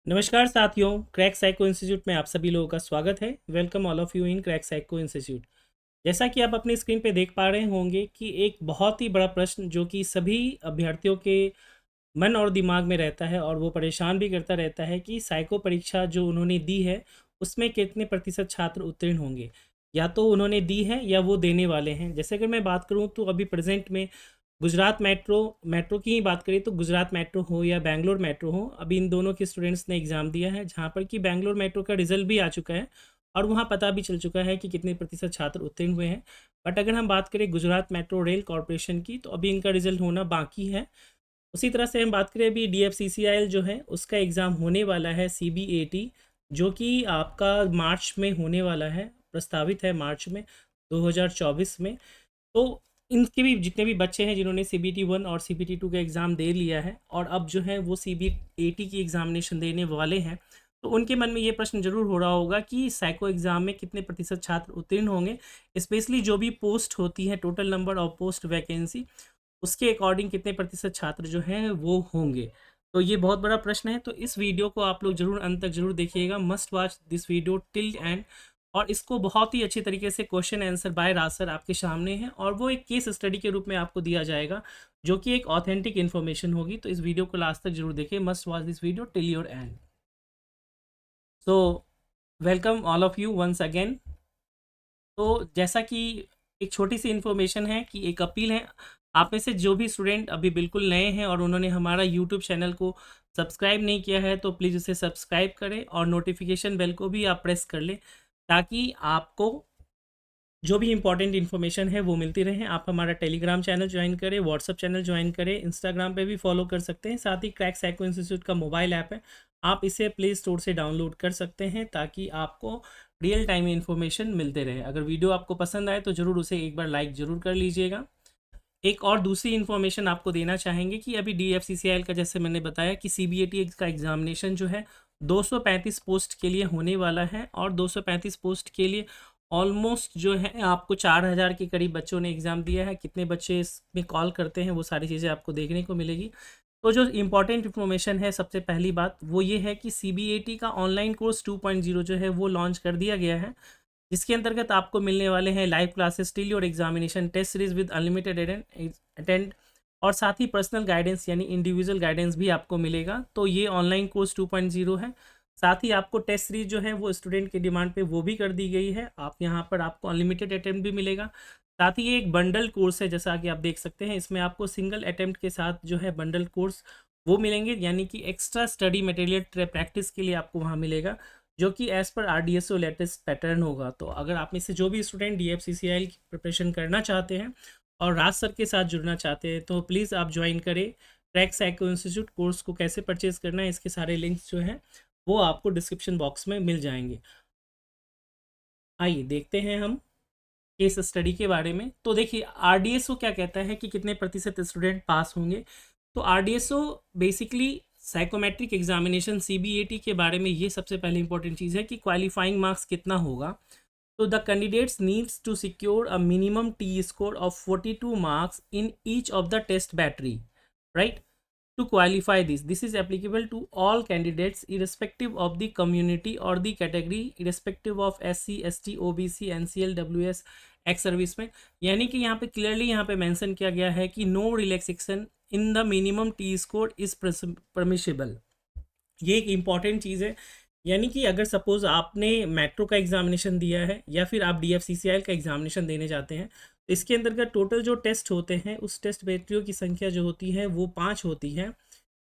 नमस्कार साथियों, crack psycho institute में आप सभी लोगों का स्वागत है। Welcome all of you in crack psycho institute. जैसा कि आप अपनी स्क्रीन पे देख पा रहे होंगे कि एक बहुत ही बड़ा प्रश्न जो कि सभी अभ्यर्थियों के मन और दिमाग में रहता है और वो परेशान भी करता रहता है कि साइको परीक्षा जो उन्होंने दी है उसमें कितने प्रतिशत छात्र उत्तीर्ण होंगे, या तो उन्होंने दी है या वो देने वाले हैं। जैसे अगर मैं बात करूँ तो अभी प्रेजेंट में गुजरात मेट्रो मेट्रो की ही बात करें तो गुजरात मेट्रो हो या बैंगलोर मेट्रो हो, अभी इन दोनों के स्टूडेंट्स ने एग्ज़ाम दिया है, जहाँ पर कि बैंगलोर मेट्रो का रिजल्ट भी आ चुका है और वहाँ पता भी चल चुका है कि कितने प्रतिशत छात्र उत्तीर्ण हुए हैं। बट अगर हम बात करें गुजरात मेट्रो रेल कॉरपोरेशन की, तो अभी इनका रिजल्ट होना बाकी है। उसी तरह से हम बात करें, अभी DFCCIL जो है उसका एग्ज़ाम होने वाला है, CBAT, जो कि आपका मार्च में होने वाला है, प्रस्तावित है मार्च में 2024 में। तो इनके भी जितने भी बच्चे हैं जिन्होंने CBT 1 और CBT 2 का एग्ज़ाम दे लिया है और अब जो है वो CBAT की एग्ज़ामिनेशन देने वाले हैं, तो उनके मन में ये प्रश्न ज़रूर हो रहा होगा कि साइको एग्ज़ाम में कितने प्रतिशत छात्र उत्तीर्ण होंगे। स्पेशली जो भी पोस्ट होती है, total number of post vacancy, उसके अकॉर्डिंग कितने प्रतिशत छात्र जो हैं वो होंगे। तो ये बहुत बड़ा प्रश्न है, तो इस वीडियो को आप लोग ज़रूर अंत तक ज़रूर देखिएगा। Must watch this video till and. और इसको बहुत ही अच्छी तरीके से क्वेश्चन आंसर बाय रासर आपके सामने है और वो एक केस स्टडी के रूप में आपको दिया जाएगा, जो कि एक ऑथेंटिक इन्फॉर्मेशन होगी। तो इस वीडियो को लास्ट तक जरूर देखिए। Must watch this video till your end. So welcome all of you once again. तो जैसा कि एक छोटी सी इन्फॉर्मेशन है कि एक अपील है, आप में से जो भी स्टूडेंट अभी बिल्कुल नए हैं और उन्होंने हमारा यूट्यूब चैनल को सब्सक्राइब नहीं किया है, तो प्लीज़ उसे सब्सक्राइब करें और नोटिफिकेशन बेल को भी आप प्रेस कर लें, ताकि आपको जो भी इंपॉर्टेंट इन्फॉर्मेशन है वो मिलती रहे। आप हमारा टेलीग्राम चैनल ज्वाइन करें, व्हाट्सअप चैनल ज्वाइन करें, इंस्टाग्राम पे भी फॉलो कर सकते हैं। साथ ही क्रैक साइको इंस्टीट्यूट का मोबाइल ऐप है, आप इसे प्ले स्टोर से डाउनलोड कर सकते हैं, ताकि आपको रियल टाइम इन्फॉर्मेशन मिलते रहे। अगर वीडियो आपको पसंद आए तो ज़रूर उसे एक बार लाइक ज़रूर कर लीजिएगा। एक और दूसरी इन्फॉर्मेशन आपको देना चाहेंगे कि अभी DFCCIL का, जैसे मैंने बताया कि CBAT का एग्जामिनेशन जो है 235 पोस्ट के लिए होने वाला है और 235 पोस्ट के लिए ऑलमोस्ट जो है आपको 4000 के करीब बच्चों ने एग्ज़ाम दिया है। कितने बच्चे इसमें कॉल करते हैं वो सारी चीज़ें आपको देखने को मिलेगी। तो जो इम्पॉर्टेंट इन्फॉर्मेशन है, सबसे पहली बात वो ये है कि CBAT का ऑनलाइन कोर्स 2.0 जो है वो लॉन्च कर दिया गया है, जिसके अंतर्गत आपको मिलने वाले हैं live classes till your examination, test series with unlimited attend, और साथ ही पर्सनल गाइडेंस यानी इंडिविजुअल गाइडेंस भी आपको मिलेगा। तो ये ऑनलाइन कोर्स 2.0 है। साथ ही आपको टेस्ट सीरीज जो है वो स्टूडेंट की डिमांड पे वो भी कर दी गई है। आप यहाँ पर आपको अनलिमिटेड अटेम्प्ट भी मिलेगा। साथ ही ये एक बंडल कोर्स है, जैसा कि आप देख सकते हैं, इसमें आपको सिंगल अटेम्प्ट के साथ जो है बंडल कोर्स वो मिलेंगे, यानी कि एक्स्ट्रा स्टडी मटेरियल प्रैक्टिस के लिए आपको वहाँ मिलेगा, जो कि as per RDSO latest pattern होगा। तो अगर आप में से जो भी स्टूडेंट DFCCIL की प्रिपरेशन करना चाहते हैं और राज सर के साथ जुड़ना चाहते हैं, तो प्लीज़ आप ज्वाइन करें क्रैक साइको इंस्टीट्यूट। कोर्स को कैसे परचेज़ करना है, इसके सारे लिंक्स जो हैं वो आपको डिस्क्रिप्शन बॉक्स में मिल जाएंगे। आइए देखते हैं हम केस स्टडी के बारे में। तो देखिए, RDSO क्या कहता है कि कितने प्रतिशत स्टूडेंट पास होंगे। तो RDSO basically psychometric examination CBAT के बारे में ये सबसे पहले इंपॉर्टेंट चीज़ है कि क्वालिफाइंग मार्क्स कितना होगा। तो the candidates needs to secure a minimum T score of 42 marks in each of the test battery, right? To qualify this is applicable to all candidates irrespective of the community or the category, irrespective of SC ST OBC NCL WS ex service में। यानी कि यहाँ पे clearly यहाँ पे mention किया गया है कि no relaxation in the minimum T score is permissible. ये एक इम्पॉर्टेंट चीज़ है। यानी कि अगर सपोज़ आपने मेट्रो का एग्जामिनेशन दिया है या फिर आप DFCCIL का एग्जामिनेशन देने जाते हैं, तो इसके अंतर्गत टोटल जो टेस्ट होते हैं उस टेस्ट बैटरियों की संख्या जो होती है वो 5 होती है।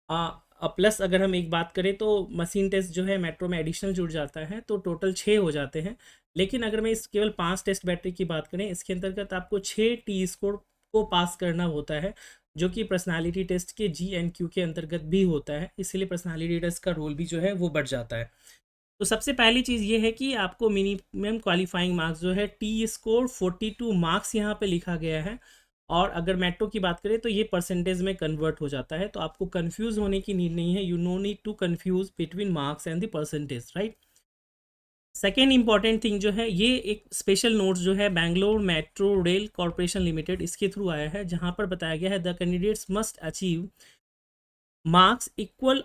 प्लस अगर हम एक बात करें तो मशीन टेस्ट जो है मेट्रो में एडिशनल जुड़ जाता है, तो टोटल 6 हो जाते हैं। लेकिन अगर मैं इस केवल 5 टेस्ट बैटरी की बात करें, इसके अंतर्गत आपको 6 T स्कोर को पास करना होता है, जो कि पर्सनालिटी टेस्ट के GNQ के अंतर्गत भी होता है। इसलिए पर्सनालिटी टेस्ट का रोल भी जो है वो बढ़ जाता है। तो सबसे पहली चीज़ ये है कि आपको मिनिमम क्वालिफाइंग मार्क्स जो है T स्कोर 42 मार्क्स यहाँ पे लिखा गया है। और अगर मेट्रो की बात करें तो ये परसेंटेज में कन्वर्ट हो जाता है, तो आपको कंफ्यूज होने की नीड नहीं है। You no need to confuse between marks and the percentage, right? Second important thing जो है, ये एक स्पेशल नोट्स जो है Bangalore metro rail corporation limited इसके थ्रू आया है, जहाँ पर बताया गया है the candidates must achieve marks equal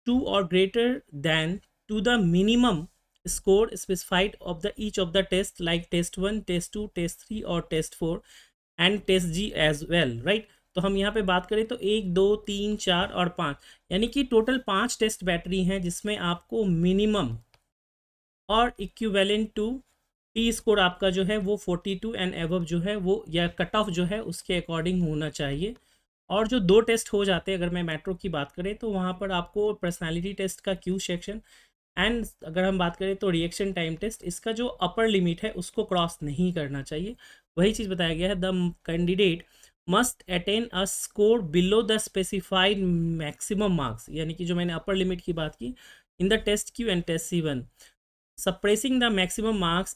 to और greater than to the minimum score specified of the each of the test like test 1, test 2, test 3 और test 4 and test G as well, right. तो हम यहाँ पे बात करें तो 1, 2, 3, 4 और 5, यानी कि टोटल 5 टेस्ट बैटरी हैं जिसमें आपको मिनिमम और इक्विवेलेंट टू टी स्कोर आपका जो है वो 42 एंड एबव जो है वो, या कट ऑफ जो है उसके अकॉर्डिंग होना चाहिए। और जो 2 टेस्ट हो जाते हैं, अगर मैं मेट्रो की बात करें तो वहाँ पर आपको पर्सनालिटी टेस्ट का क्यू सेक्शन एंड अगर हम बात करें तो रिएक्शन टाइम टेस्ट, इसका जो अपर लिमिट है उसको क्रॉस नहीं करना चाहिए। वही चीज़ बताया गया है, the candidate must attain a score below the specified maximum marks, यानी कि जो मैंने अपर लिमिट की बात की, in the test Q and test C1 suppressing the maximum marks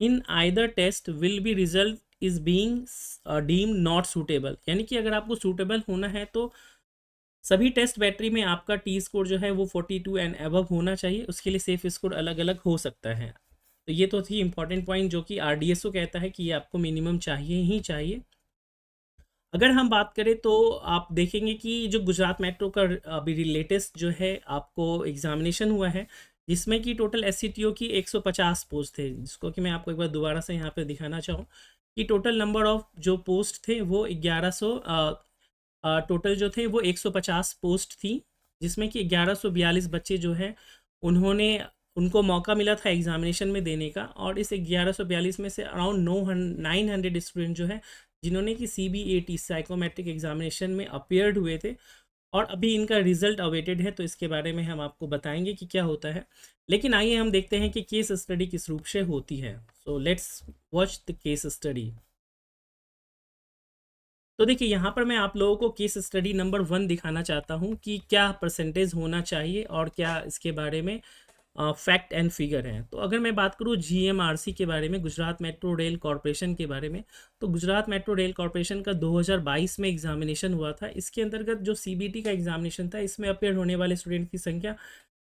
in either test will be result is being deemed not suitable, यानी कि अगर आपको सूटेबल होना है तो सभी टेस्ट बैटरी में आपका टी स्कोर जो है वो 42 एंड अबव होना चाहिए। उसके लिए सेफ स्कोर अलग अलग हो सकता है। तो ये तो थी इंपॉर्टेंट पॉइंट जो कि RDSO कहता है कि ये आपको मिनिमम चाहिए ही चाहिए। अगर हम बात करें तो आप देखेंगे कि जो गुजरात मेट्रो का अभी लेटेस्ट जो है आपको एग्जामिनेशन हुआ है, जिसमें कि टोटल SCTO की 150 पोस्ट थे, जिसको कि मैं आपको एक बार दोबारा से यहाँ पे दिखाना चाहूँ कि टोटल नंबर ऑफ जो पोस्ट थे वो 1100, टोटल जो थे वो 150 पोस्ट थी, जिसमें कि 1142 बच्चे जो हैं उनको मौका मिला था एग्जामिनेशन में देने का। और इस 1142 में से अराउंड 900 स्टूडेंट जो है जिन्होंने कि CBAT साइकोमेट्रिक एग्जामिनेशन में अपियर्ड हुए थे, और अभी इनका रिजल्ट अवेटेड है, तो इसके बारे में हम आपको बताएंगे कि क्या होता है। लेकिन आइए हम देखते हैं कि केस स्टडी किस रूप से होती है। So let's watch the case study. तो देखिए यहाँ पर मैं आप लोगों को केस स्टडी नंबर 1 दिखाना चाहता हूँ कि क्या परसेंटेज होना चाहिए और क्या इसके बारे में फैक्ट एंड फिगर हैं। तो अगर मैं बात करूँ GMRC के बारे में, गुजरात मेट्रो रेल कॉरपोरेशन के बारे में, तो गुजरात मेट्रो रेल कॉरपोरेशन का 2022 में एग्जामिनेशन हुआ था। इसके अंतर्गत जो CBT का एग्जामिनेशन था, इसमें अपेयर होने वाले स्टूडेंट की संख्या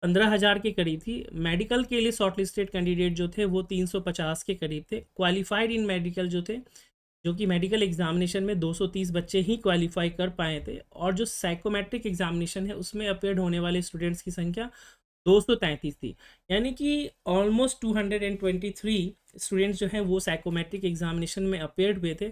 15,000 के करीब थी। मेडिकल के लिए शॉर्ट लिस्टेड कैंडिडेट जो थे वो 350 के करीब थे। क्वालिफाइड इन मेडिकल जो थे, जो कि मेडिकल एग्जामिनेशन में 230 बच्चे ही क्वालिफाई कर पाए थे। और जो साइकोमेट्रिक एग्जामिनेशन है उसमें अपेयर होने वाले स्टूडेंट्स की संख्या 233 थी, यानी कि ऑलमोस्ट 223 स्टूडेंट्स जो हैं वो साइकोमेट्रिक एग्जामिनेशन में अपेयर्ड हुए थे।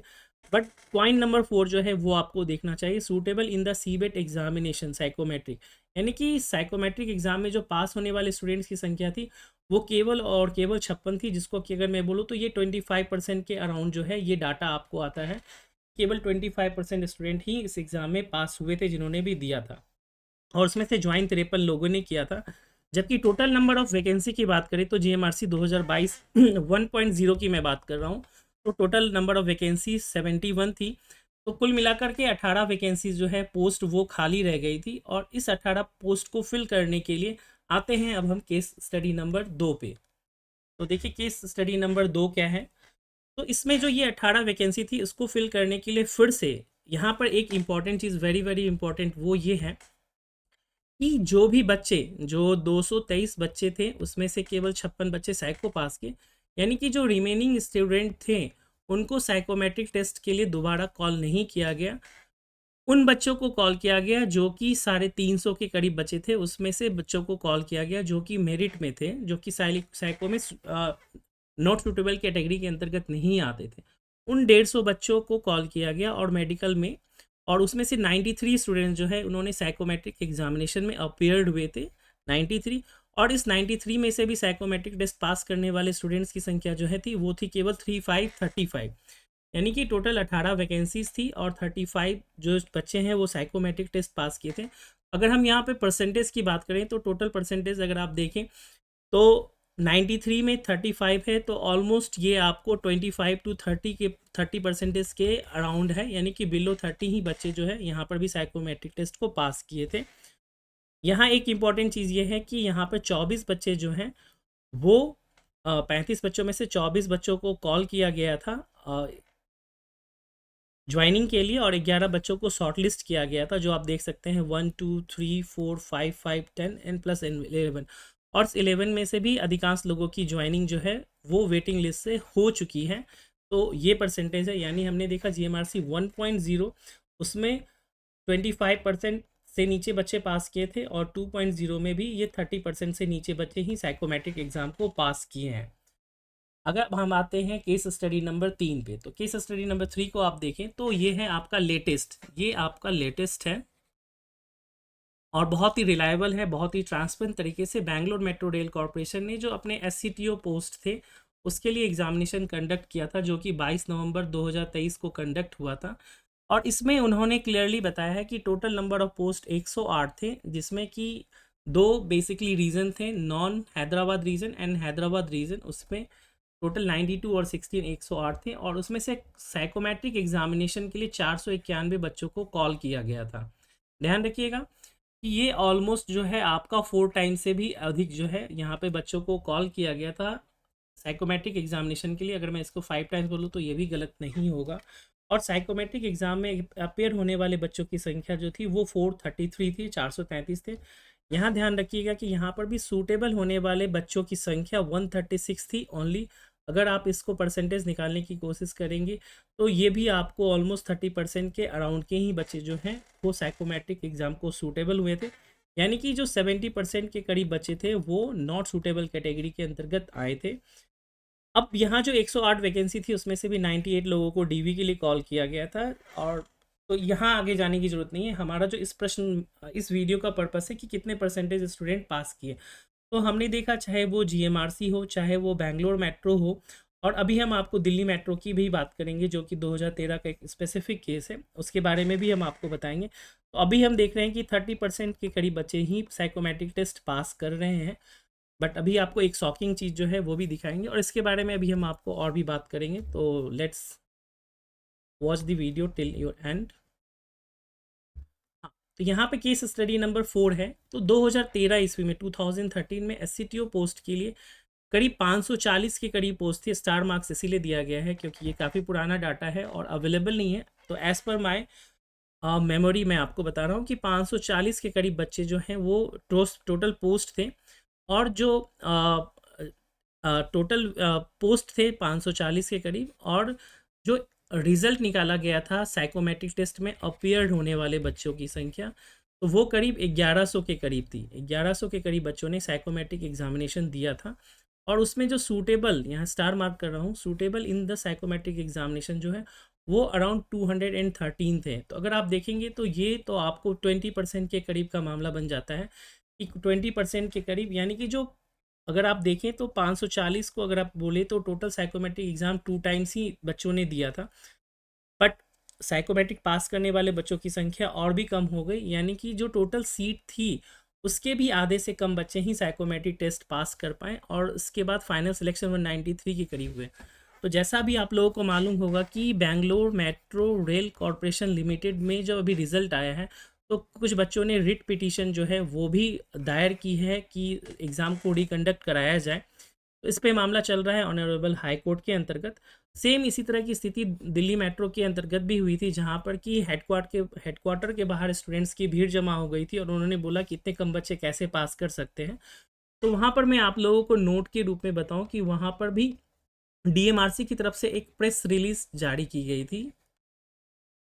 बट पॉइंट नंबर 4 जो है वो आपको देखना चाहिए, suitable in the CBET examination psychometric, यानी कि साइकोमेट्रिक एग्जाम में जो पास होने वाले स्टूडेंट्स की संख्या थी वो केवल और केवल 56 थी, जिसको कि अगर मैं बोलूँ तो ये 25% के अराउंड जो है ये डाटा आपको आता है। केवल 25% स्टूडेंट ही इस एग्ज़ाम में पास हुए थे जिन्होंने भी दिया था, और उसमें से ज्वाइन 53 लोगों ने किया था। जबकि टोटल नंबर ऑफ वैकेंसी की बात करें तो GMRC 2022 1.0 की मैं बात कर रहा हूँ, तो टोटल नंबर ऑफ वैकेंसी 71 थी। तो कुल मिलाकर के 18 वैकेंसीज जो है पोस्ट वो खाली रह गई थी, और इस 18 पोस्ट को फिल करने के लिए आते हैं अब हम केस स्टडी नंबर 2 पे। तो देखिए केस स्टडी नंबर 2 क्या है। तो इसमें जो ये 18 वैकेंसी थी इसको फिल करने के लिए फिर से यहाँ पर एक इम्पॉर्टेंट चीज़, वेरी वेरी इंपॉर्टेंट, वो ये है कि जो भी बच्चे, जो 223 बच्चे थे उसमें से केवल 56 बच्चे साइको पास के, यानी कि जो रिमेनिंग स्टूडेंट थे उनको साइकोमेट्रिक टेस्ट के लिए दोबारा कॉल नहीं किया गया। उन बच्चों को कॉल किया गया जो कि 350 के करीब बच्चे थे, उसमें से बच्चों को कॉल किया गया जो कि मेरिट में थे, जो कि साइको में नॉट सुटेबल कैटेगरी के अंतर्गत नहीं आते थे। उन 150 बच्चों को कॉल किया गया और मेडिकल में, और उसमें से 93 स्टूडेंट्स जो है उन्होंने साइकोमेट्रिक एग्जामिनेशन में अपेयर्ड हुए थे, 93। और इस 93 में से भी साइकोमेट्रिक टेस्ट पास करने वाले स्टूडेंट्स की संख्या जो है थी वो थी केवल 35, यानी कि टोटल 18 वैकेंसीज थी और 35 जो बच्चे हैं वो साइकोमेट्रिक टेस्ट पास किए थे। अगर हम यहाँ पे परसेंटेज की बात करें तो टोटल परसेंटेज अगर आप देखें तो 93 में 35 है, तो ऑलमोस्ट ये आपको 25 to 30% के अराउंड है, यानी कि बिलो 30 ही बच्चे जो है यहाँ पर भी साइकोमेट्रिक टेस्ट को पास किए थे। यहाँ एक इम्पॉर्टेंट चीज़ ये है कि यहाँ पर 24 बच्चे जो हैं वो 35 बच्चों में से 24 बच्चों को कॉल किया गया था ज्वाइनिंग के लिए, और 11 बच्चों को शॉर्टलिस्ट किया गया था, जो आप देख सकते हैं 1 2 3 4 5 5 10 एंड प्लस 11। और 11 में से भी अधिकांश लोगों की ज्वाइनिंग जो है वो वेटिंग लिस्ट से हो चुकी है। तो ये परसेंटेज है, यानी हमने देखा GMRC 1.0 उसमें 25% से नीचे बच्चे पास किए थे और 2.0 में भी ये 30% से नीचे बच्चे ही साइकोमेट्रिक एग्ज़ाम को पास किए हैं। अगर अब हम आते हैं केस स्टडी नंबर 3 पे, तो केस स्टडी नंबर 3 को आप देखें तो ये है आपका लेटेस्ट, ये आपका लेटेस्ट है और बहुत ही रिलायबल है, बहुत ही ट्रांसपेरेंट तरीके से बैंगलोर मेट्रो रेल कॉरपोरेशन ने जो अपने एससीटीओ पोस्ट थे उसके लिए एग्जामिनेशन कंडक्ट किया था, जो कि 22 नवंबर 2023 को कंडक्ट हुआ था। और इसमें उन्होंने क्लियरली बताया है कि टोटल नंबर ऑफ पोस्ट 108 थे, जिसमें कि दो बेसिकली रीजन थे, non Hyderabad region and Hyderabad region. उसमें टोटल 92 और 16 108 थे और उसमें से साइकोमेट्रिक एग्जामिनेशन के लिए 491 बच्चों को कॉल किया गया था। ध्यान रखिएगा कि ये ऑलमोस्ट जो है आपका 4 टाइम से भी अधिक जो है यहाँ पे बच्चों को कॉल किया गया था साइकोमेट्रिक एग्जामिनेशन के लिए। अगर मैं इसको 5 टाइम्स बोलूँ तो ये भी गलत नहीं होगा। और साइकोमेट्रिक एग्ज़ाम में अपेयर होने वाले बच्चों की संख्या जो थी वो 433 थी, 433 थे। यहाँ ध्यान रखिएगा कि यहाँ पर भी सूटेबल होने वाले बच्चों की संख्या 136 थी ओनली। अगर आप इसको परसेंटेज निकालने की कोशिश करेंगे तो ये भी आपको ऑलमोस्ट 30% के अराउंड के ही बच्चे जो हैं वो साइकोमेट्रिक एग्ज़ाम को सूटेबल हुए थे। यानी कि जो 70% के करीब बच्चे थे वो नॉट सूटेबल कैटेगरी के अंतर्गत आए थे। अब यहाँ जो 108 वैकेंसी थी उसमें से भी 98 लोगों को डीवी के लिए कॉल किया गया था। और तो यहाँ आगे जाने की ज़रूरत नहीं है। हमारा जो इस वीडियो का पर्पस है कि कितने परसेंटेज स्टूडेंट पास किए। तो हमने देखा चाहे वो जीएमआरसी हो, चाहे वो बैंगलोर मेट्रो हो, और अभी हम आपको दिल्ली मेट्रो की भी बात करेंगे जो कि 2013 का एक स्पेसिफिक केस है, उसके बारे में भी हम आपको बताएंगे। तो अभी हम देख रहे हैं कि 30% के करीब बच्चे ही साइकोमेट्रिक टेस्ट पास कर रहे हैं। बट अभी आपको एक शॉकिंग चीज़ जो है वो भी दिखाएंगे और इसके बारे में अभी हम आपको और भी बात करेंगे। तो let's watch the video till your and. तो यहाँ पे केस स्टडी नंबर 4 है। तो 2013 ईस्वी में 2013 में एससीटीओ पोस्ट के लिए करीब 540 के करीब पोस्ट थी। स्टार मार्क्स इसीलिए दिया गया है क्योंकि ये काफ़ी पुराना डाटा है और अवेलेबल नहीं है। तो एज़ पर माई मेमोरी मैं आपको बता रहा हूँ कि 540 के करीब बच्चे जो हैं वो टोटल पोस्ट थे। और जो टोटल पोस्ट थे 540 के करीब, और जो रिज़ल्ट निकाला गया था साइकोमेट्रिक टेस्ट में अपीयर्ड होने वाले बच्चों की संख्या, तो वो करीब 1100 के करीब थी। 1100 के करीब बच्चों ने साइकोमेट्रिक एग्जामिनेशन दिया था। और उसमें जो सूटेबल, यहाँ स्टार मार्क कर रहा हूँ, suitable in the psychometric examination जो है वो अराउंड 213 थे। तो अगर आप देखेंगे तो ये तो आपको 20% के करीब का मामला बन जाता है कि 20% के करीब, यानी कि जो अगर आप देखें तो 540 को अगर आप बोले तो टोटल साइकोमेट्रिक एग्ज़ाम 2 टाइम्स ही बच्चों ने दिया था। बट साइकोमेट्रिक पास करने वाले बच्चों की संख्या और भी कम हो गई, यानी कि जो टोटल सीट थी उसके भी आधे से कम बच्चे ही साइकोमेट्रिक टेस्ट पास कर पाए और उसके बाद फाइनल सिलेक्शन 193 के करीब हुए। तो जैसा भी आप लोगों को मालूम होगा कि Bangalore metro rail corporation limited में जो अभी रिज़ल्ट आया है तो कुछ बच्चों ने रिट पिटीशन जो है वो भी दायर की है कि एग्ज़ाम को रिकंडक्ट कराया जाए। तो इस पे मामला चल रहा है ऑनरेबल हाई कोर्ट के अंतर्गत। सेम इसी तरह की स्थिति दिल्ली मेट्रो के अंतर्गत भी हुई थी, जहां पर कि हेडक्वार्टर के बाहर स्टूडेंट्स की भीड़ जमा हो गई थी और उन्होंने बोला कि इतने कम बच्चे कैसे पास कर सकते हैं। तो वहाँ पर मैं आप लोगों को नोट के रूप में बताऊं कि वहाँ पर भी डीएमआरसी की तरफ से एक प्रेस रिलीज जारी की गई थी।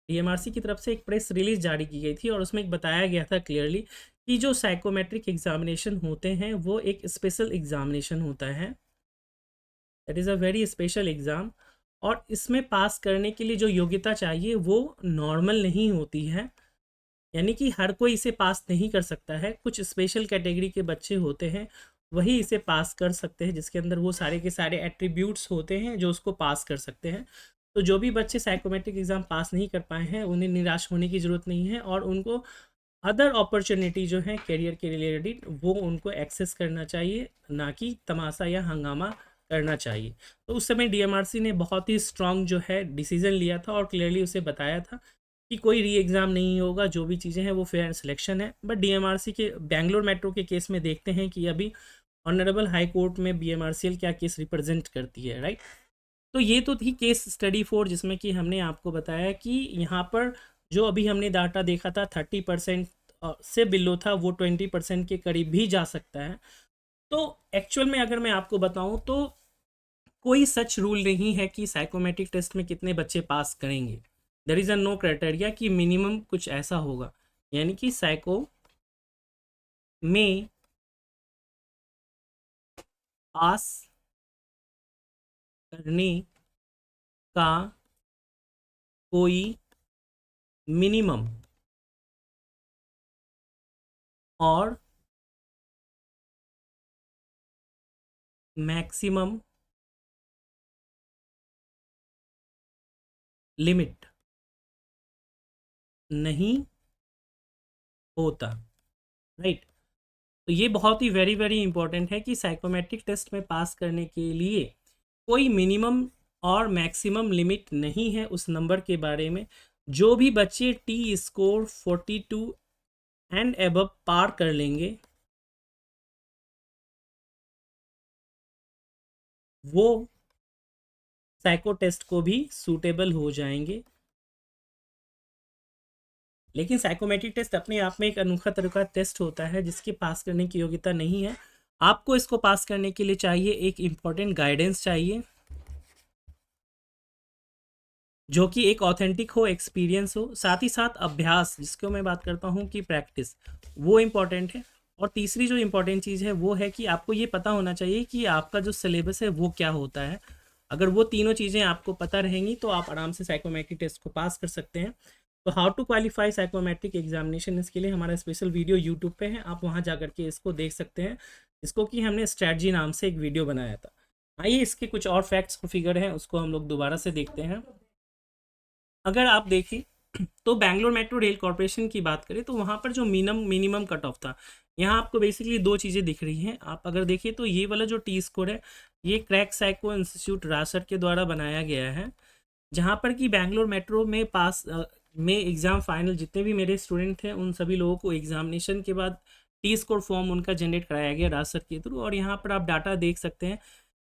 डीएमआरसी की तरफ से एक प्रेस रिलीज जारी की गई थी और उसमें बताया गया था क्लियरली कि जो साइकोमेट्रिक एग्जामिनेशन होते हैं वो एक स्पेशल एग्जामिनेशन होता है, that is a very special exam. और इसमें पास करने के लिए जो योग्यता चाहिए वो नॉर्मल नहीं होती है, यानी कि हर कोई इसे पास नहीं कर सकता है। कुछ स्पेशल कैटेगरी के बच्चे होते हैं वही इसे पास कर सकते हैं, जिसके अंदर वो सारे के सारे एट्रीब्यूट्स होते हैं जो उसको पास कर सकते हैं। तो जो भी बच्चे साइकोमेट्रिक एग्ज़ाम पास नहीं कर पाए हैं उन्हें निराश होने की ज़रूरत नहीं है और उनको अदर अपॉर्चुनिटी जो है करियर के रिलेटेड वो उनको एक्सेस करना चाहिए, ना कि तमाशा या हंगामा करना चाहिए। तो उस समय डीएमआरसी ने बहुत ही स्ट्रांग जो है डिसीजन लिया था और क्लियरली उसे बताया था कि कोई री एग्ज़ाम नहीं होगा, जो भी चीज़ें हैं वो फेयर एंड सिलेक्शन है। बट डीएमआरसी के बैंगलोर मेट्रो के केस में देखते हैं कि अभी ऑनरेबल हाई कोर्ट में बीएमआरसीएल क्या केस रिप्रेजेंट करती है, राइट। तो ये तो थी केस स्टडी 4, जिसमें कि हमने आपको बताया कि यहाँ पर जो अभी हमने डाटा देखा था 30% से बिलो था, वो 20% के करीब भी जा सकता है। तो एक्चुअल में अगर मैं आपको बताऊं तो कोई सच रूल नहीं है कि साइकोमेट्रिक टेस्ट में कितने बच्चे पास करेंगे। There is a no criteria कि मिनिमम कुछ ऐसा होगा, यानी कि साइको में पास करने का कोई मिनिमम और मैक्सिमम लिमिट नहीं होता, राइट। तो ये बहुत ही वेरी वेरी इंपॉर्टेंट है कि साइकोमेट्रिक टेस्ट में पास करने के लिए कोई मिनिमम और मैक्सिमम लिमिट नहीं है उस नंबर के बारे में। जो भी बच्चे टी स्कोर 42 एंड एबव पार कर लेंगे वो साइको टेस्ट को भी सूटेबल हो जाएंगे। लेकिन साइकोमेट्रिक टेस्ट अपने आप में एक अनोखा तरह का टेस्ट होता है जिसके पास करने की योग्यता नहीं है। आपको इसको पास करने के लिए चाहिए एक इम्पॉर्टेंट गाइडेंस चाहिए, जो कि एक ऑथेंटिक हो, एक्सपीरियंस हो, साथ ही साथ अभ्यास, जिसको मैं बात करता हूँ कि प्रैक्टिस, वो इम्पॉर्टेंट है। और तीसरी जो इम्पोर्टेंट चीज़ है वो है कि आपको ये पता होना चाहिए कि आपका जो सिलेबस है वो क्या होता है। अगर वो तीनों चीज़ें आपको पता रहेंगी तो आप आराम से साइकोमेट्रिक टेस्ट को पास कर सकते हैं। तो how to qualify psychometric examination, इसके लिए हमारा स्पेशल वीडियो यूट्यूब पे है, आप वहाँ जा करके इसको देख सकते हैं। इसको कि हमने स्ट्रैटेजी नाम से एक वीडियो बनाया था। आइए इसके कुछ और फैक्ट्स और फिगर हैं उसको हम लोग दोबारा से देखते हैं। अगर आप देखें तो बैंगलोर मेट्रो रेल कॉरपोरेशन की बात करें तो वहाँ पर जो मिनिमम कट ऑफ था, यहाँ आपको बेसिकली दो चीज़ें दिख रही हैं। आप अगर देखिए तो ये वाला जो टी स्कोर है ये क्रैक साइको इंस्टीट्यूट रासर के द्वारा बनाया गया है, जहाँ पर कि बैंगलोर मेट्रो में पास में एग्ज़ाम फाइनल जितने भी मेरे स्टूडेंट थे उन सभी लोगों को एग्जामिनेशन के बाद टी स्कोर फॉर्म उनका जनरेट कराया गया रासर के थ्रू। और यहाँ पर आप डाटा देख सकते हैं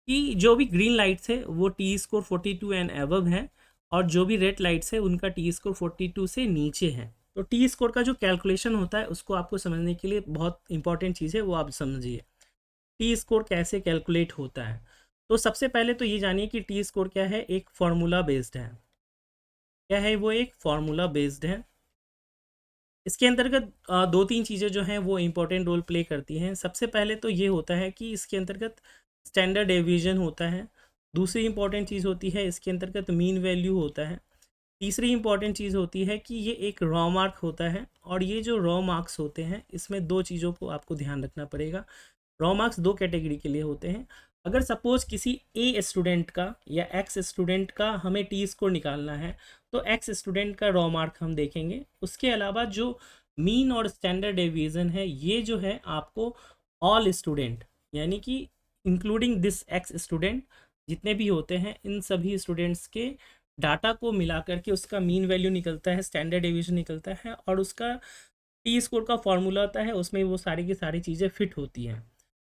कि जो भी ग्रीन लाइट्स है वो टी स्कोर 42 एंड एबव है, और जो भी रेड लाइट्स है उनका टी स्कोर 42 से नीचे है। तो टी स्कोर का जो कैलकुलेशन होता है उसको आपको समझने के लिए बहुत इंपॉर्टेंट चीज़ है वो आप समझिए। टी स्कोर कैसे कैलकुलेट होता है, तो सबसे पहले तो ये जानिए कि टी स्कोर क्या है। एक फार्मूला बेस्ड है। क्या है वो? एक फार्मूला बेस्ड है। इसके अंतर्गत दो तीन चीज़ें जो हैं वो इम्पोर्टेंट रोल प्ले करती हैं। सबसे पहले तो ये होता है कि इसके अंतर्गत स्टैंडर्ड डेविएशन होता है। दूसरी इंपॉर्टेंट चीज़ होती है इसके अंतर्गत मीन वैल्यू होता है। तीसरी इंपॉर्टेंट चीज़ होती है कि ये एक रॉ मार्क होता है। और ये जो रॉ मार्क्स होते हैं इसमें दो चीज़ों को आपको ध्यान रखना पड़ेगा। रॉ मार्क्स दो कैटेगरी के लिए होते हैं। अगर सपोज किसी ए स्टूडेंट का या एक्स स्टूडेंट का हमें टी स्कोर निकालना है तो एक्स स्टूडेंट का रॉ मार्क हम देखेंगे। उसके अलावा जो मीन और स्टैंडर्ड डेविएशन है ये जो है आपको ऑल स्टूडेंट यानी कि इंक्लूडिंग दिस एक्स स्टूडेंट जितने भी होते हैं इन सभी स्टूडेंट्स के डाटा को मिला करके उसका मीन वैल्यू निकलता है, स्टैंडर्ड डेविएशन निकलता है और उसका टी स्कोर का फॉर्मूला होता है, उसमें वो सारी की सारी चीज़ें फिट होती हैं।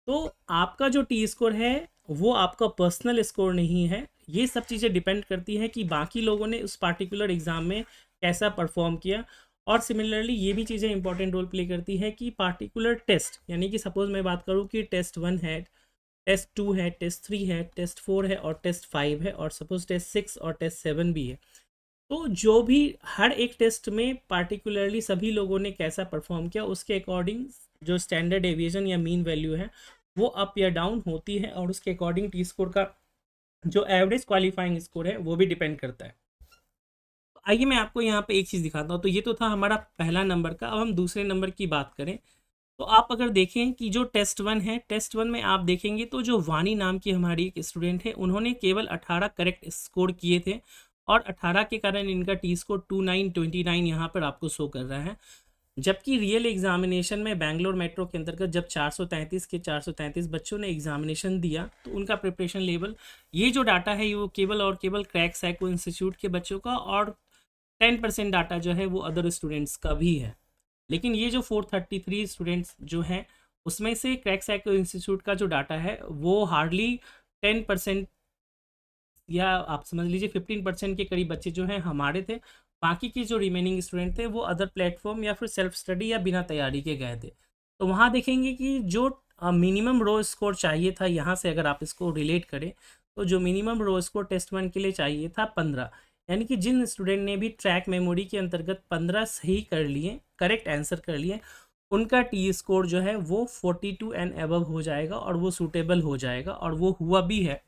तो आपका जो टी स्कोर है वो आपका पर्सनल स्कोर नहीं है। ये सब चीज़ें डिपेंड करती हैं कि बाकी लोगों ने उस पार्टिकुलर एग्ज़ाम में कैसा परफॉर्म किया। और सिमिलरली ये भी चीज़ें इंपॉर्टेंट रोल प्ले करती है कि पार्टिकुलर टेस्ट, यानी कि सपोज मैं बात करूँ कि टेस्ट 1 है, टेस्ट 2 है, टेस्ट 3 है, टेस्ट 4 है और टेस्ट 5 है, और सपोज टेस्ट 6 और टेस्ट 7 भी है। तो जो भी हर एक टेस्ट में पार्टिकुलरली सभी लोगों ने कैसा परफॉर्म किया उसके अकॉर्डिंग जो स्टैंडर्ड डेविएशन या मीन वैल्यू है वो अप या डाउन होती है, और उसके अकॉर्डिंग टी स्कोर का जो एवरेज क्वालिफाइंग स्कोर है वो भी डिपेंड करता है। तो आइए मैं आपको यहाँ पे एक चीज़ दिखाता हूँ। तो ये तो था हमारा पहला नंबर का। अब हम दूसरे नंबर की बात करें तो आप अगर देखें कि जो टेस्ट 1 है, टेस्ट 1 में आप देखेंगे तो जो वानी नाम की हमारी एक स्टूडेंट है उन्होंने केवल 18 करेक्ट स्कोर किए थे, और 18 के कारण इनका टी स्कोर 2929 यहाँ पर आपको शो कर रहा है। जबकि रियल एग्जामिनेशन में बैंगलोर मेट्रो के अंतर्गत जब 433 के 433 बच्चों ने एग्जामिनेशन दिया तो उनका प्रिपरेशन लेवल, ये जो डाटा है ये वो केवल और केवल क्रैक साइको इंस्टीट्यूट के बच्चों का, और 10% डाटा जो है वो अदर स्टूडेंट्स का भी है। लेकिन ये जो 433 स्टूडेंट्स जो हैं उसमें से क्रैक साइको इंस्टीट्यूट का जो डाटा है वो हार्डली 10%, या आप समझ लीजिए 15% के करीब बच्चे जो हैं हमारे थे। बाकी के जो रिमेनिंग स्टूडेंट थे वो अदर प्लेटफॉर्म या फिर सेल्फ स्टडी या बिना तैयारी के गए थे। तो वहाँ देखेंगे कि जो मिनिमम रो स्कोर चाहिए था, यहाँ से अगर आप इसको रिलेट करें तो जो मिनिमम रो स्कोर टेस्ट 1 के लिए चाहिए था 15, यानी कि जिन स्टूडेंट ने भी ट्रैक मेमोरी के अंतर्गत 15 सही कर लिए, करेक्ट आंसर कर लिए, उनका टी स्कोर जो है वो 42 एंड अबव हो जाएगा और वो सूटेबल हो जाएगा, और वो हुआ भी है।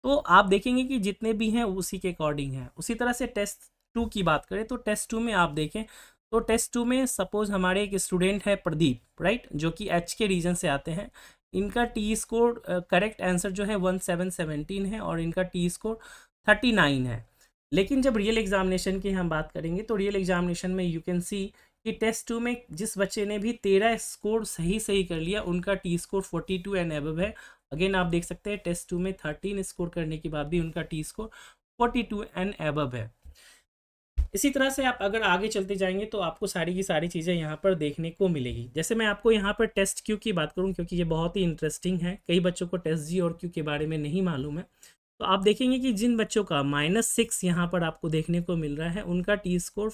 तो आप देखेंगे कि जितने भी हैं उसी के अकॉर्डिंग हैं। उसी तरह से टेस्ट 2 की बात करें तो टेस्ट 2 में आप देखें तो टेस्ट 2 में सपोज हमारे एक स्टूडेंट है प्रदीप, राइट, जो कि एच के रीजन से आते हैं। इनका टी स्कोर करेक्ट आंसर जो है 1717 है और इनका टी स्कोर 39 है। लेकिन जब रियल एग्जामिनेशन की हम बात करेंगे तो रियल एग्जामिनेशन में यू कैन सी कि टेस्ट 2 में जिस बच्चे ने भी 13 स्कोर सही कर लिया, उनका टी स्कोर 42 एंड अबव है। अगेन आप देख सकते हैं टेस्ट 2 में 13 स्कोर करने के बाद भी उनका टी स्कोर 42 एंड अबव है। इसी तरह से आप अगर आगे चलते जाएंगे तो आपको सारी की सारी चीज़ें यहाँ पर देखने को मिलेगी। जैसे मैं आपको यहाँ पर टेस्ट क्यू की बात करूँ, क्योंकि ये बहुत ही इंटरेस्टिंग है, कई बच्चों को टेस्ट जी और क्यू के बारे में नहीं मालूम है। तो आप देखेंगे कि जिन बच्चों का -6 यहाँ पर आपको देखने को मिल रहा है, उनका टी स्कोर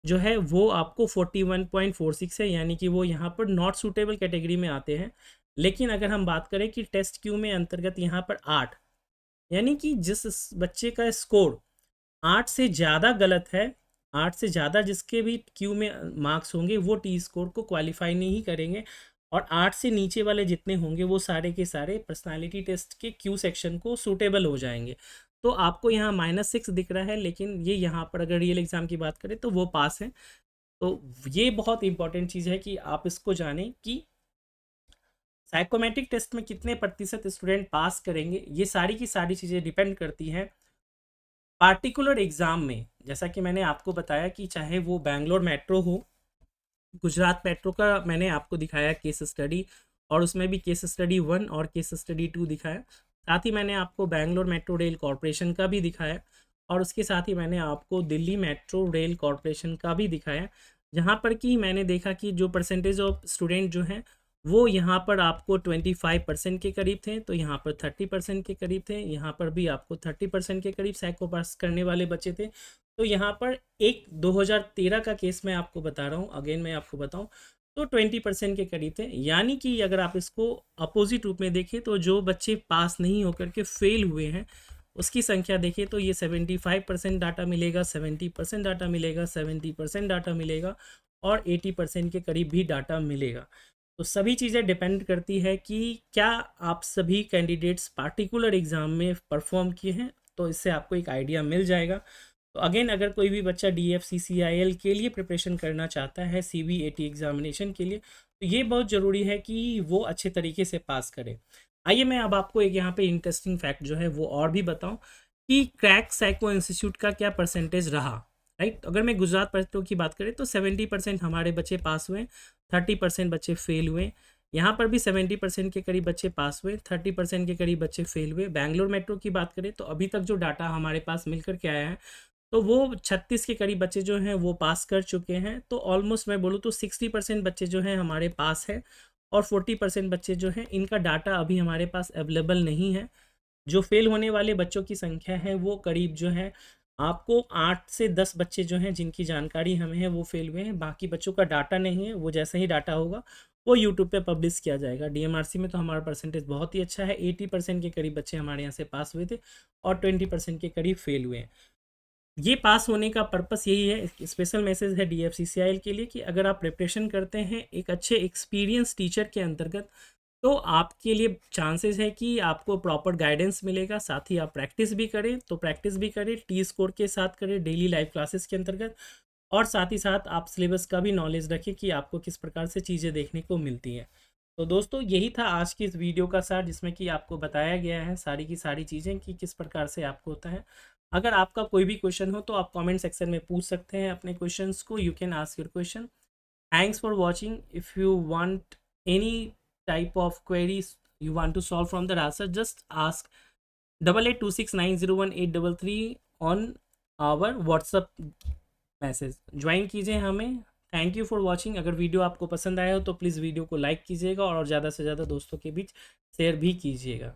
जो है वो आपको 41.46 है, यानी कि वो यहाँ पर नॉट सूटेबल कैटेगरी में आते हैं। लेकिन अगर हम बात करें कि टेस्ट क्यू में अंतर्गत यहाँ पर 8, यानी कि जिस बच्चे का स्कोर 8 से ज़्यादा गलत है, 8 से ज़्यादा जिसके भी क्यू में मार्क्स होंगे वो टी स्कोर को क्वालिफाई नहीं करेंगे, और 8 से नीचे वाले जितने होंगे वो सारे के सारे पर्सनालिटी टेस्ट के क्यू सेक्शन को सूटेबल हो जाएंगे। तो आपको यहाँ -6 दिख रहा है, लेकिन ये यहाँ पर अगर रियल एग्ज़ाम की बात करें तो वो पास है। तो ये बहुत इंपॉर्टेंट चीज़ है कि आप इसको जानें कि साइकोमेट्रिक टेस्ट में कितने प्रतिशत स्टूडेंट पास करेंगे। ये सारी की सारी चीज़ें डिपेंड करती हैं पार्टिकुलर एग्ज़ाम में। जैसा कि मैंने आपको बताया कि चाहे वो बैंगलोर मेट्रो हो, गुजरात मेट्रो का मैंने आपको दिखाया केस स्टडी, और उसमें भी केस स्टडी 1 और केस स्टडी 2 दिखाया। साथ ही मैंने आपको बैंगलोर मेट्रो रेल कॉरपोरेशन का भी दिखाया, और उसके साथ ही मैंने आपको दिल्ली मेट्रो रेल कॉरपोरेशन का भी दिखाया, जहाँ पर कि मैंने देखा कि जो परसेंटेज ऑफ स्टूडेंट जो हैं वो यहाँ पर आपको 25% के करीब थे, तो यहाँ पर 30% के करीब थे, यहाँ पर भी आपको 30% के करीब साइको पास करने वाले बच्चे थे। तो यहाँ पर एक 2013 का केस मैं आपको बता रहा हूँ, अगेन मैं आपको बताऊँ तो 20% के करीब थे। यानी कि अगर आप इसको अपोजिट रूप में देखें तो जो बच्चे पास नहीं होकर के फेल हुए हैं उसकी संख्या देखिए तो ये 75% डाटा मिलेगा, 70% डाटा मिलेगा, 70% डाटा मिलेगा, और 80% के करीब भी डाटा मिलेगा। तो सभी चीज़ें डिपेंड करती है कि क्या आप सभी कैंडिडेट्स पार्टिकुलर एग्ज़ाम में परफॉर्म किए हैं, तो इससे आपको एक आइडिया मिल जाएगा। तो अगेन अगर कोई भी बच्चा DFCCIL के लिए प्रिपरेशन करना चाहता है, CBAT एग्जामिनेशन के लिए, तो ये बहुत ज़रूरी है कि वो अच्छे तरीके से पास करे। आइए मैं अब आपको एक यहाँ पे इंटरेस्टिंग फैक्ट जो है वो और भी बताऊँ कि क्रैक साइको इंस्टीट्यूट का क्या परसेंटेज रहा, राइट। अगर मैं गुजरात मेट्रो की बात करें तो 70% हमारे बच्चे पास हुए, 30% बच्चे फेल हुए। यहाँ पर भी 70% के करीब बच्चे पास हुए, 30% के करीब बच्चे फेल हुए। बैंगलोर मेट्रो की बात करें तो अभी तक जो डाटा हमारे पास मिल कर के आया है तो वो 36 के करीब बच्चे जो हैं वो पास कर चुके हैं। तो ऑलमोस्ट मैं बोलूँ तो 60% बच्चे जो हैं हमारे पास है, और 40% बच्चे जो हैं इनका डाटा अभी हमारे पास अवेलेबल नहीं है। जो फेल होने वाले बच्चों की संख्या है वो करीब जो है आपको 8 से 10 बच्चे जो हैं जिनकी जानकारी हमें है वो फेल हुए हैं। बाकी बच्चों का डाटा नहीं है, वो जैसे ही डाटा होगा वो यूट्यूब पे पब्लिश किया जाएगा। DMRC में तो हमारा परसेंटेज बहुत ही अच्छा है, 80% के करीब बच्चे हमारे यहाँ से पास हुए थे और 20% के करीब फेल हुए हैं। ये पास होने का पर्पस यही है, स्पेशल मैसेज है DFCCIL के लिए कि अगर आप प्रिपरेशन करते हैं एक अच्छे एक्सपीरियंस टीचर के अंतर्गत तो आपके लिए चांसेस है कि आपको प्रॉपर गाइडेंस मिलेगा। साथ ही आप प्रैक्टिस भी करें तो प्रैक्टिस भी करें, टी स्कोर के साथ करें डेली लाइव क्लासेस के अंतर्गत, और साथ ही साथ आप सिलेबस का भी नॉलेज रखें कि आपको किस प्रकार से चीज़ें देखने को मिलती हैं। तो दोस्तों यही था आज की इस वीडियो का सार, जिसमें कि आपको बताया गया है सारी की सारी चीज़ें कि किस प्रकार से आपको होता है। अगर आपका कोई भी क्वेश्चन हो तो आप कमेंट सेक्शन में पूछ सकते हैं अपने क्वेश्चंस को। You can ask your question. Thanks for watching. If you want any type of queries you want to solve from the Rasa, just ask 8826901833 on our WhatsApp message. Join कीजिए हमें। Thank you for watching. अगर video आपको पसंद आया हो तो please video को like कीजिएगा और ज़्यादा से ज़्यादा दोस्तों के बीच शेयर भी कीजिएगा।